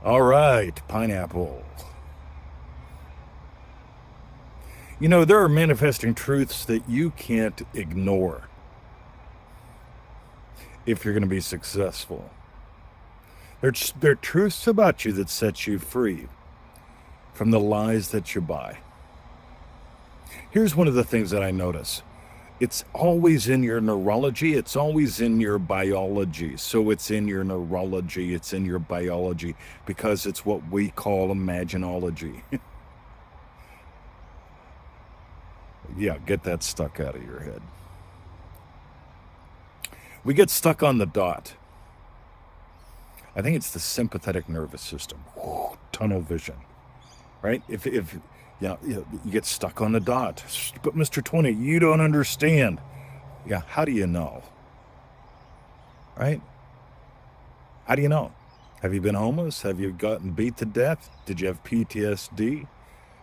All right, pineapple. You know, there are manifesting truths that you can't ignore if you're going to be successful. There are truths about you that set you free from the lies that you buy. Here's one of the things that I notice. It's always in your neurology, it's always in your biology. So it's in your neurology, it's in your biology, because it's what we call imaginology. Yeah, get that stuck out of your head. We get stuck on the dot. I think it's the sympathetic nervous system. Tunnel vision, right? If you get stuck on the dot. But Mr. 20, you don't understand. Yeah, how do you know? Right? How do you know? Have you been homeless? Have you gotten beat to death? Did you have PTSD?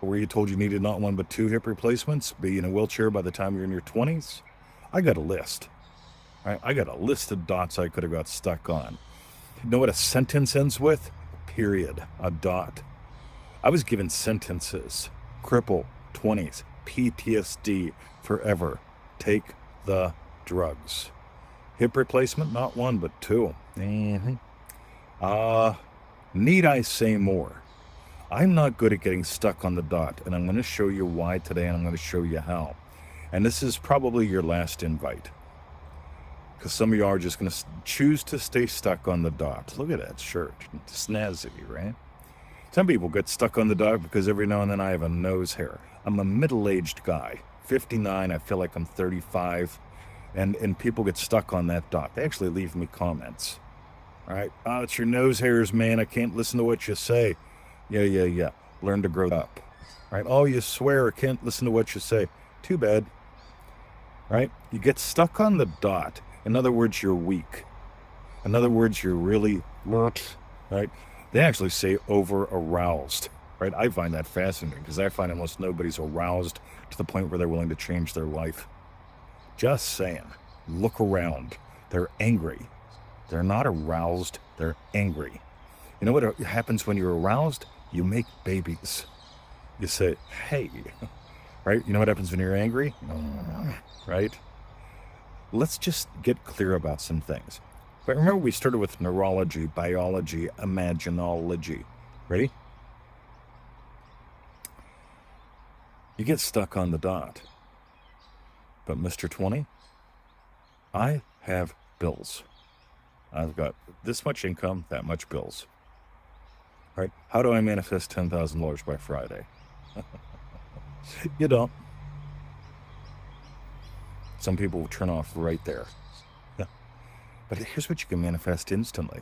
Or were you told you needed not one but two hip replacements? Be in a wheelchair by the time you're in your 20s? I got a list. Right? I got a list of dots I could have got stuck on. You know what a sentence ends with? Period. A dot. I was given sentences. Cripple, 20s, PTSD, forever. Take the drugs. Hip replacement, not one, but two. Need I say more? I'm not good at getting stuck on the dot, and I'm going to show you why today, and I'm going to show you how. And this is probably your last invite, because some of you are just going to choose to stay stuck on the dot. Look at that shirt. Snazzy, right? Some people get stuck on the dot because every now and then I have a nose hair. I'm a middle-aged guy, 59. I feel like I'm 35, and people get stuck on that dot. They actually leave me comments. All right, oh, it's your nose hairs, man. I can't listen to what you say. Yeah. Learn to grow up. All right, oh, you swear. I can't listen to what you say. Too bad. Right? You get stuck on the dot. In other words, you're weak. In other words, you're really, right? They actually say over aroused, right? I find that fascinating because I find almost nobody's aroused to the point where they're willing to change their life. Just saying. Look around. They're angry. They're not aroused. They're angry. You know what happens when you're aroused? You make babies. You say, hey, right? You know what happens when you're angry? Right? Let's just get clear about some things. But remember, we started with neurology, biology, imaginology. Ready? You get stuck on the dot. But Mr. 20, I have bills. I've got this much income, that much bills. Right? How do I manifest $10,000 by Friday? You don't. Some people will turn off right there. Yeah. But here's what you can manifest instantly.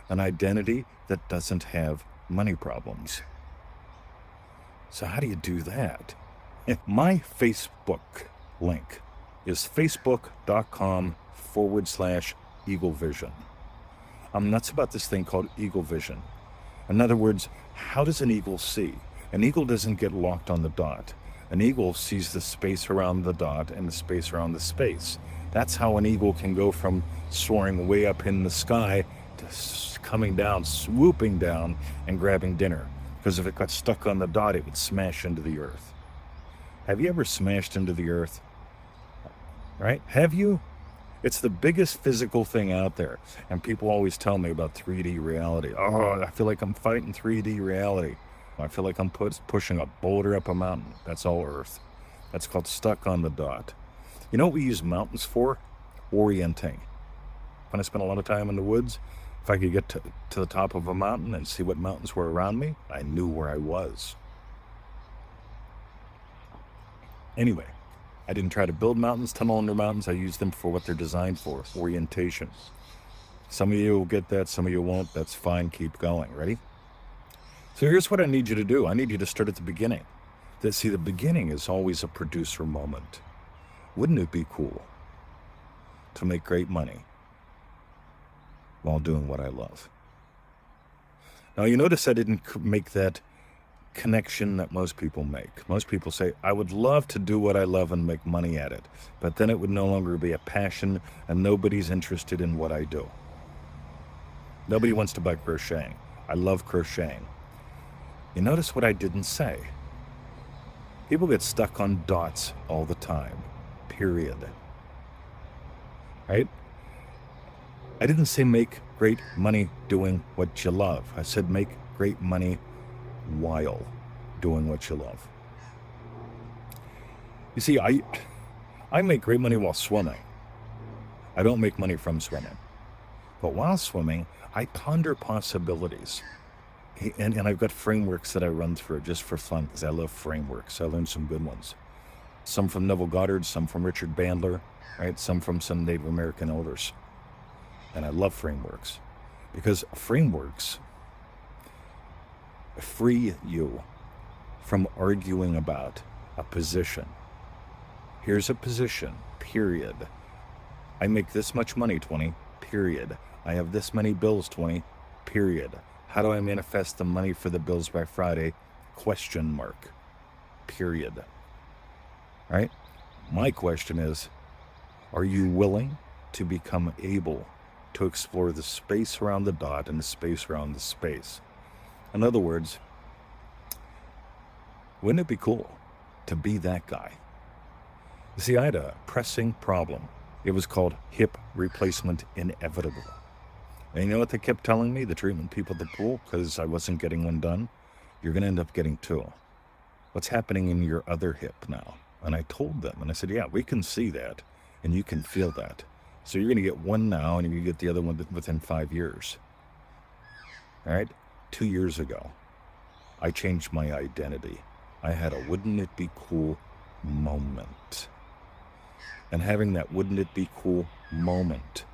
An identity that doesn't have money problems. So how do you do that? My Facebook link is facebook.com/Eagle Vision. I'm nuts about this thing called Eagle Vision. In other words, how does an eagle see? An eagle doesn't get locked on the dot. An eagle sees the space around the dot and the space around the space. That's how an eagle can go from soaring way up in the sky to coming down, swooping down, and grabbing dinner. Because if it got stuck on the dot, it would smash into the earth. Have you ever smashed into the earth? Right? Have you? It's the biggest physical thing out there. And people always tell me about 3D reality. Oh, I feel like I'm fighting 3D reality. I feel like I'm pushing a boulder up a mountain. That's all Earth. That's called stuck on the dot. You know what we use mountains for? Orienting. When I spent a lot of time in the woods, if I could get to the top of a mountain and see what mountains were around me, I knew where I was. Anyway, I didn't try to build mountains, tunnel under mountains. I used them for what they're designed for, orientation. Some of you will get that, some of you won't. That's fine, keep going. Ready? So here's what I need you to do. I need you to start at the beginning. See, the beginning is always a producer moment. Wouldn't it be cool to make great money while doing what I love? Now, you notice I didn't make that connection that most people make. Most people say, I would love to do what I love and make money at it, but then it would no longer be a passion and nobody's interested in what I do. Nobody wants to buy crocheting. I love crocheting. You notice what I didn't say. People get stuck on dots all the time, period. Right? I didn't say make great money doing what you love. I said make great money while doing what you love. You see, I make great money while swimming. I don't make money from swimming. But while swimming, I ponder possibilities. And I've got frameworks that I run through just for fun because I love frameworks. I learned some good ones. Some from Neville Goddard, some from Richard Bandler, right? Some from some Native American elders. And I love frameworks because frameworks free you from arguing about a position. Here's a position, period. I make this much money, 20, period. I have this many bills, 20, period. How do I manifest the money for the bills by Friday? Question mark, period. All right? My question is, are you willing to become able to explore the space around the dot and the space around the space? In other words, wouldn't it be cool to be that guy? You see, I had a pressing problem. It was called hip replacement inevitable. And you know what they kept telling me, the treatment people at the pool, because I wasn't getting one done? You're going to end up getting two. What's happening in your other hip now? And I told them, and I said, yeah, we can see that, and you can feel that. So you're going to get one now, and you're going to get the other one within 5 years. All right? 2 years ago, I changed my identity. I had a wouldn't it be cool moment. And having that wouldn't it be cool moment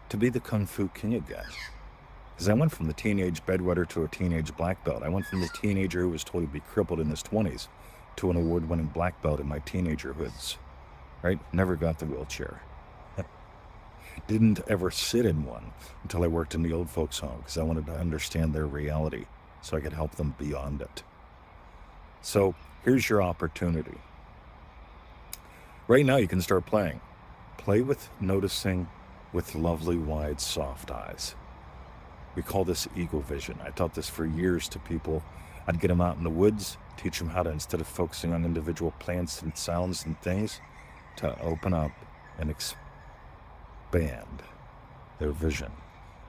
to be the Kung Fu King again. Because I went from the teenage bedwetter to a teenage black belt. I went from the teenager who was told to be crippled in his 20s to an award-winning black belt in my teenagerhoods. Right? Never got the wheelchair. Didn't ever sit in one until I worked in the old folks' home because I wanted to understand their reality so I could help them beyond it. So here's your opportunity. Right now you can start playing. Play with noticing with lovely, wide, soft eyes. We call this eagle vision. I taught this for years to people. I'd get them out in the woods, teach them how to, instead of focusing on individual plants and sounds and things, to open up and expand their vision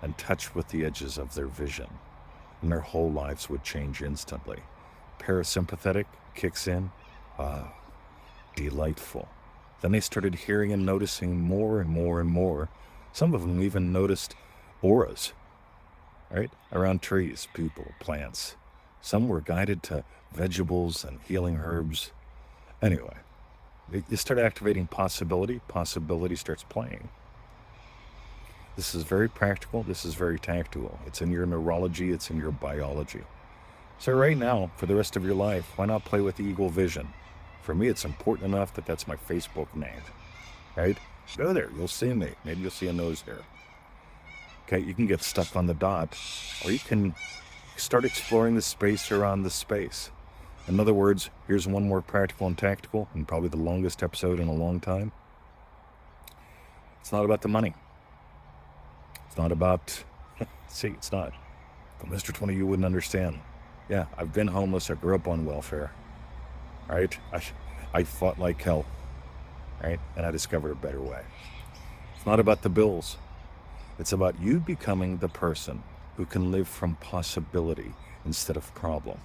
and touch with the edges of their vision. And their whole lives would change instantly. Parasympathetic kicks in. Delightful. Then they started hearing and noticing more and more and more. Some of them even noticed auras, right? Around trees, people, plants. Some were guided to vegetables and healing herbs. Anyway, you start activating possibility. Possibility starts playing. This is very practical. This is very tactical. It's in your neurology. It's in your biology. So right now, for the rest of your life, why not play with the eagle vision? For me, it's important enough that that's my Facebook name, right? Go there, you'll see me. Maybe you'll see a nose hair. Okay, you can get stuck on the dot, or you can start exploring the space around the space. In other words, here's one more practical and tactical, and probably the longest episode in a long time. It's not about the money. It's not about, it's not. But Mr. 20, you wouldn't understand. Yeah, I've been homeless. I grew up on welfare. Right? I fought like hell. Right? And I discovered a better way. It's not about the bills. It's about you becoming the person who can live from possibility instead of problem.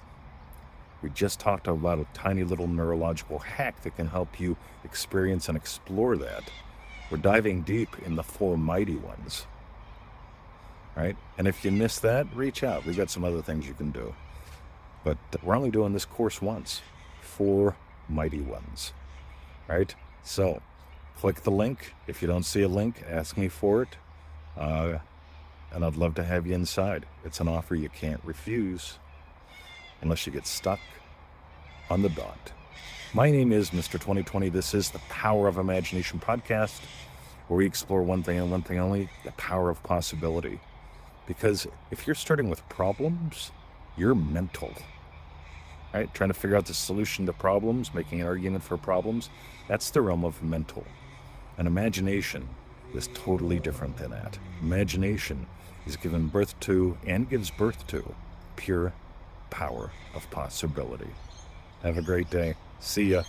We just talked about a tiny little neurological hack that can help you experience and explore that. We're diving deep in the 4 mighty ones. Right? And if you missed that, reach out. We've got some other things you can do. But we're only doing this course once. 4 mighty ones. Right? So, click the link. If you don't see a link, ask me for it. And I'd love to have you inside. It's an offer you can't refuse unless you get stuck on the dot. My name is Mr. 2020. This is the Power of Imagination podcast, where we explore one thing and one thing only, the power of possibility. Because if you're starting with problems, you're mental. Right? Trying to figure out the solution to problems, making an argument for problems, that's the realm of mental. And imagination is totally different than that. Imagination is given birth to and gives birth to pure power of possibility. Have a great day. See ya.